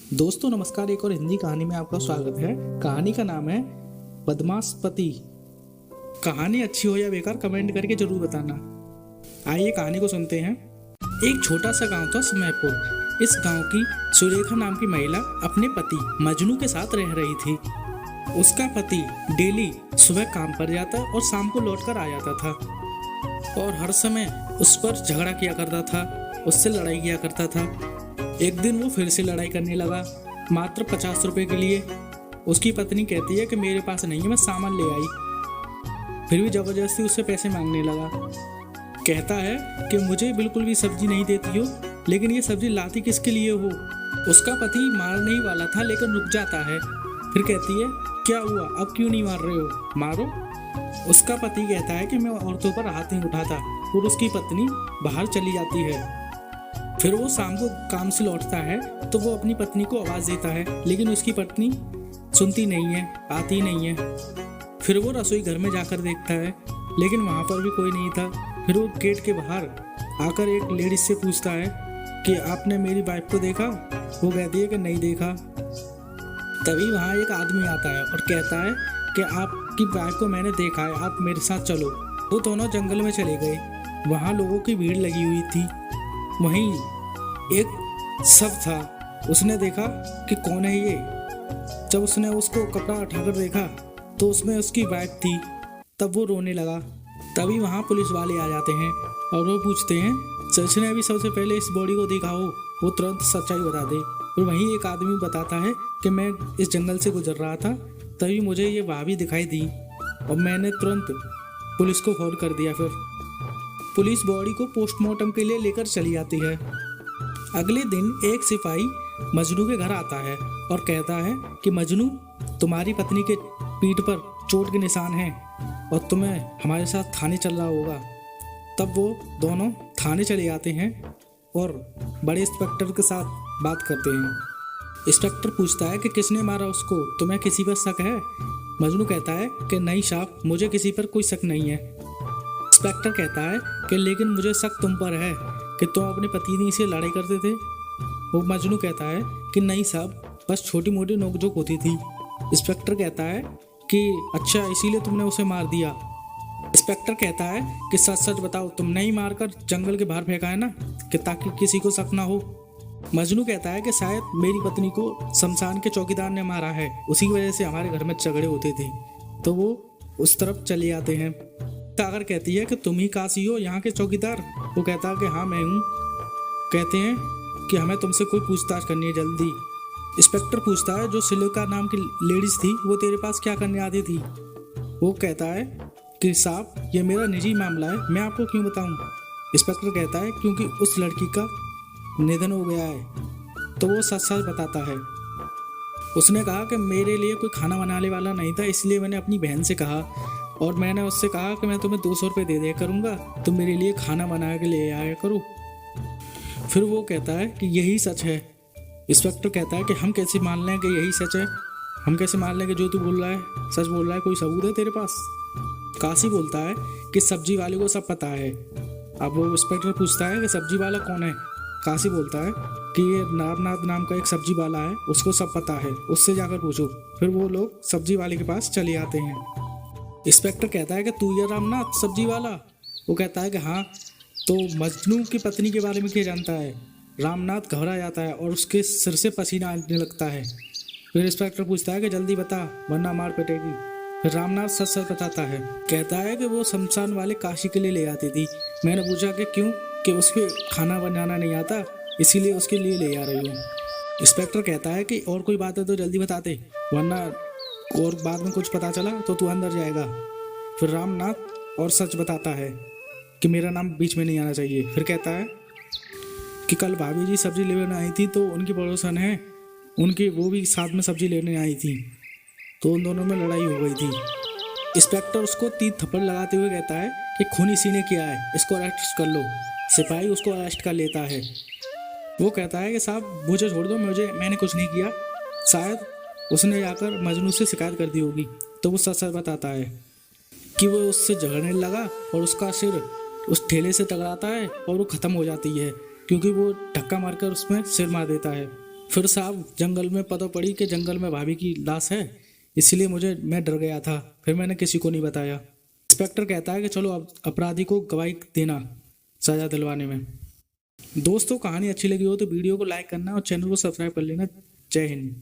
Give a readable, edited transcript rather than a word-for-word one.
दोस्तों नमस्कार। एक और हिंदी कहानी में आपका स्वागत है। कहानी का नाम है बदमाश पति। कहानी अच्छी हो या बेकार कमेंट करके जरूर बताना। आइए कहानी को सुनते हैं। एक छोटा सा गांव था सुमेरपुर। इस गांव की सुरेखा नाम की महिला अपने पति मजनू के साथ रह रही थी। उसका पति डेली सुबह काम पर जाता और शाम को लौट कर आ जाता था और हर समय उस पर झगड़ा किया करता था, उससे लड़ाई किया करता था। एक दिन वो फिर से लड़ाई करने लगा, मात्र 50 रुपए के लिए। उसकी पत्नी कहती है कि मेरे पास नहीं है, मैं सामान ले आई। फिर भी जबरदस्ती उससे पैसे मांगने लगा। कहता है कि मुझे बिल्कुल भी सब्जी नहीं देती हो, लेकिन ये सब्जी लाती किसके लिए हो। उसका पति मारने ही वाला था लेकिन रुक जाता है। फिर कहती है क्या हुआ, अब क्यों नहीं मार रहे हो, मारो। उसका पति कहता है कि मैं औरतों पर हाथ नहीं उठाता और उसकी पत्नी बाहर चली जाती है। फिर वो शाम को काम से लौटता है तो वो अपनी पत्नी को आवाज़ देता है, लेकिन उसकी पत्नी सुनती नहीं है, आती नहीं है। फिर वो रसोई घर में जाकर देखता है, लेकिन वहाँ पर भी कोई नहीं था। फिर वो गेट के बाहर आकर एक लेडीज से पूछता है कि आपने मेरी वाइफ को देखा। वो कहती है कि नहीं देखा। तभी वहाँ एक आदमी आता है और कहता है कि आपकी वाइफ को मैंने देखा है, आप मेरे साथ चलो। वो दोनों जंगल में चले गए। वहाँ लोगों की भीड़ लगी हुई थी। वहीं एक शव था। उसने देखा कि कौन है ये। जब उसने उसको कपड़ा उठाकर देखा तो उसमें उसकी वाइफ थी। तब वो रोने लगा। तभी वहाँ पुलिस वाले आ जाते हैं और वो पूछते हैं जिसने अभी सबसे पहले इस बॉडी को देखा हो वो तुरंत सच्चाई बता दे। और वहीं एक आदमी बताता है कि मैं इस जंगल से गुजर रहा था, तभी मुझे ये भाभी दिखाई दी और मैंने तुरंत पुलिस को फोन कर दिया। फिर पुलिस बॉडी को पोस्टमार्टम के लिए लेकर चली जाती है। अगले दिन एक सिपाही मजनू के घर आता है और कहता है कि मजनू, तुम्हारी पत्नी के पीठ पर चोट के निशान हैं और तुम्हें हमारे साथ थाने चलना होगा। तब वो दोनों थाने चले जाते हैं और बड़े इंस्पेक्टर के साथ बात करते हैं। इंस्पेक्टर पूछता है कि किसने मारा उसको, तुम्हें किसी पर शक है। मजनू कहता है कि नहीं साहब, मुझे किसी पर कोई शक नहीं है। इंस्पेक्टर कहता है कि लेकिन मुझे शक तुम पर है कि तुम अपने पत्नी से लड़ाई करते थे। वो मजनू कहता है कि नहीं साहब, बस छोटी मोटी नोकझोंक होती थी। इंस्पेक्टर कहता है कि अच्छा, इसीलिए तुमने उसे मार दिया। इंस्पेक्टर कहता है कि सच सच बताओ, तुमने ही मारकर जंगल के बाहर फेंका है ना, कि ताकि किसी को शक ना हो। मजनू कहता है कि शायद मेरी पत्नी को शमशान के चौकीदार ने मारा है, उसी की वजह से हमारे घर में झगड़े होते थे। तो वो उस तरफ चले जाते हैं। सागर कहती है कि तुम ही काशी हो यहाँ के चौकीदार। वो कहता है कि हाँ मैं हूँ। कहते हैं कि हमें तुमसे कोई पूछताछ करनी है जल्दी। इंस्पेक्टर पूछता है जो सिलिका नाम की लेडीज थी वो तेरे पास क्या करने आती थी। वो कहता है कि साहब ये मेरा निजी मामला है, मैं आपको क्यों बताऊँ। इंस्पेक्टर कहता है क्योंकि उस लड़की का निधन हो गया है। तो वो सच सच बताता है। उसने कहा कि मेरे लिए कोई खाना बनाने वाला नहीं था, इसलिए मैंने अपनी बहन से कहा और मैंने उससे कहा कि मैं तुम्हें 200 रुपये दे दिया करूँगा, तुम मेरे लिए खाना बना के ले आया करो। फिर वो कहता है कि यही सच है। इंस्पेक्टर कहता है कि हम कैसे मान लें कि यही सच है, हम कैसे मान लें कि जो तू बोल रहा है सच बोल रहा है, कोई सबूत है तेरे पास। काशी बोलता है कि सब्जी वाले को सब पता है। अब वो इंस्पेक्टर पूछता है कि सब्जी वाला कौन है। काशी बोलता है कि ये नारनाथ नाम का एक सब्जी वाला है, उसको सब पता है, उससे जाकर पूछो। फिर वो लोग सब्जी वाले के पास चले आते हैं। इंस्पेक्टर कहता है कि तू ये रामनाथ सब्जी वाला। वो कहता है कि हाँ। तो मजनू की पत्नी के बारे में क्या जानता है। रामनाथ घबरा जाता है और उसके सिर से पसीना आने लगता है। फिर इंस्पेक्टर पूछता है कि जल्दी बता वरना मार पिटेगी। फिर रामनाथ सच सच बताता है। कहता है कि वो शमशान वाले काशी के लिए ले आती थी। मैंने पूछा कि क्यों, कि उसके खाना बनाना नहीं आता, इसीलिए उसके लिए ले आ रही हूँ। इंस्पेक्टर कहता है कि और कोई बात है तो जल्दी बताते, वरना और बाद में कुछ पता चला तो तू अंदर जाएगा। फिर रामनाथ और सच बताता है कि मेरा नाम बीच में नहीं आना चाहिए। फिर कहता है कि कल भाभी जी सब्जी लेने आई थी तो उनकी पड़ोसन है, उनकी वो भी साथ में सब्जी लेने आई थी, तो उन दोनों में लड़ाई हो गई थी। इंस्पेक्टर उसको 3 थप्पड़ लगाते हुए कहता है कि खून इसी ने किया है, इसको अरेस्ट कर लो। सिपाही उसको अरेस्ट कर लेता है। वो कहता है कि साहब मुझे छोड़ दो, मैंने कुछ नहीं किया। शायद उसने जाकर मजनू से शिकायत कर दी होगी। तो वो सच सच बताता है कि वो उससे झगड़ने लगा और उसका सिर उस ठेले से टकराता है और वो ख़त्म हो जाती है, क्योंकि वो धक्का मारकर उसमें सिर मार देता है। फिर साहब जंगल में पता पड़ी कि जंगल में भाभी की लाश है, इसलिए मैं डर गया था, फिर मैंने किसी को नहीं बताया। इंस्पेक्टर कहता है कि चलो अब अपराधी को गवाही देना सजा दिलवाने में। दोस्तों कहानी अच्छी लगी हो तो वीडियो को लाइक करना और चैनल को सब्सक्राइब कर लेना। जय हिंद।